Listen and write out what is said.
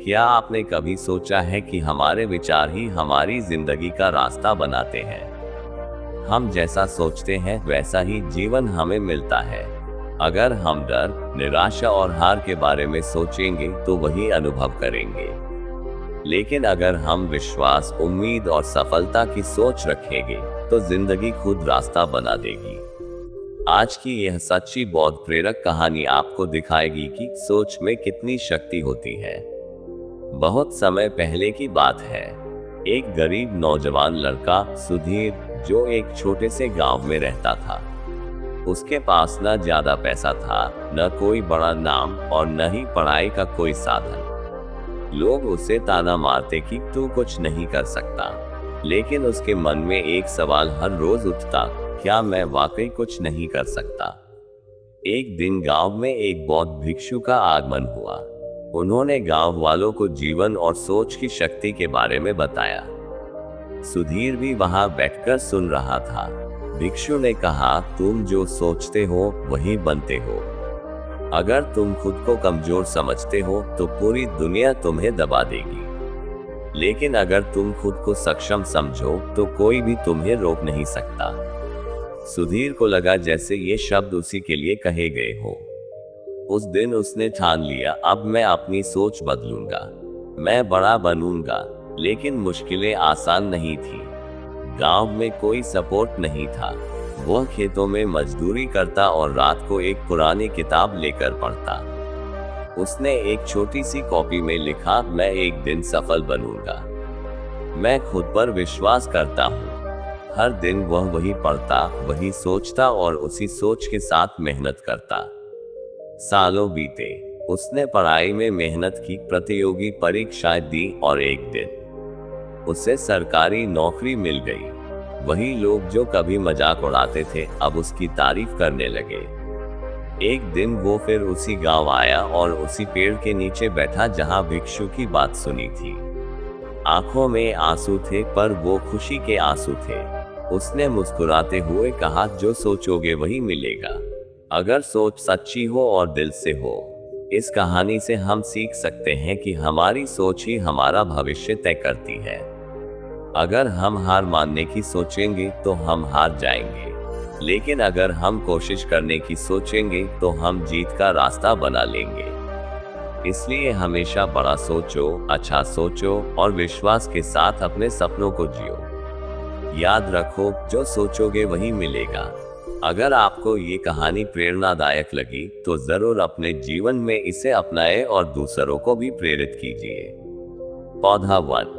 क्या आपने कभी सोचा है कि हमारे विचार ही हमारी जिंदगी का रास्ता बनाते हैं? हम जैसा सोचते हैं वैसा ही जीवन हमें मिलता है। अगर हम डर, निराशा और हार के बारे में सोचेंगे तो वही अनुभव करेंगे। लेकिन अगर हम विश्वास, उम्मीद और सफलता की सोच रखेंगे तो जिंदगी खुद रास्ता बना देगी। आज की यह सच्ची बौद्ध प्रेरक कहानी आपको दिखाएगी कि सोच में कितनी शक्ति होती है। बहुत समय पहले की बात है। एक गरीब नौजवान लड़का सुधीर, जो एक छोटे से गांव में रहता था। उसके पास न ज्यादा पैसा था, न कोई बड़ा नाम और न ही पढ़ाई का कोई साधन। लोग उसे ताना मारते कि तू कुछ नहीं कर सकता, लेकिन उसके मन में एक सवाल हर रोज उठता, क्या मैं वाकई कुछ नहीं कर सकता? एक दिन गांव में एक बौद्ध भिक्षु का आगमन हुआ। उन्होंने गांव वालों को जीवन और सोच की शक्ति के बारे में बताया। सुधीर भी वहां बैठकर सुन रहा था। भिक्षु ने कहा, तुम जो सोचते हो वही बनते हो। अगर तुम खुद को कमजोर समझते हो तो पूरी दुनिया तुम्हें दबा देगी, लेकिन अगर तुम खुद को सक्षम समझो तो कोई भी तुम्हें रोक नहीं सकता। सुधीर को लगा जैसे ये शब्द उसी के लिए कहे गए हो। उस दिन उसने ठान लिया, अब मैं अपनी सोच बदलूंगा, मैं बड़ा बनूंगा। लेकिन मुश्किलें आसान नहीं थी। गांव में कोई सपोर्ट नहीं था। वह खेतों में मजदूरी करता और रात को एक पुरानी किताब लेकर पढ़ता। उसने एक छोटी सी कॉपी में लिखा, मैं एक दिन सफल बनूंगा। मैं खुद पर विश्वास करता हूँ। हर दिन वह वही पढ़ता, वही सोचता और उसी सोच के साथ मेहनत करता। सालों बीते। उसने पढ़ाई में मेहनत की, प्रतियोगी परीक्षाएं दी और एक दिन उसे सरकारी नौकरी मिल गई। वही लोग जो कभी मजाक उड़ाते थे अब उसकी तारीफ करने लगे। एक दिन वो फिर उसी गांव आया और उसी पेड़ के नीचे बैठा जहां भिक्षु की बात सुनी थी। आंखों में आंसू थे, पर वो खुशी के आंसू थे। उसने मुस्कुराते हुए कहा, जो सोचोगे वही मिलेगा, अगर सोच सच्ची हो और दिल से हो। इस कहानी से हम सीख सकते हैं कि हमारी सोच ही हमारा भविष्य तय करती है। अगर हम हार मानने की सोचेंगे तो हम हार जाएंगे, लेकिन अगर हम कोशिश करने की सोचेंगे तो हम जीत का रास्ता बना लेंगे। इसलिए हमेशा बड़ा सोचो, अच्छा सोचो और विश्वास के साथ अपने सपनों को जियो। याद रखो, जो सोचोगे वही मिलेगा। अगर आपको ये कहानी प्रेरणादायक लगी तो जरूर अपने जीवन में इसे अपनाएं और दूसरों को भी प्रेरित कीजिए। पौधा 1।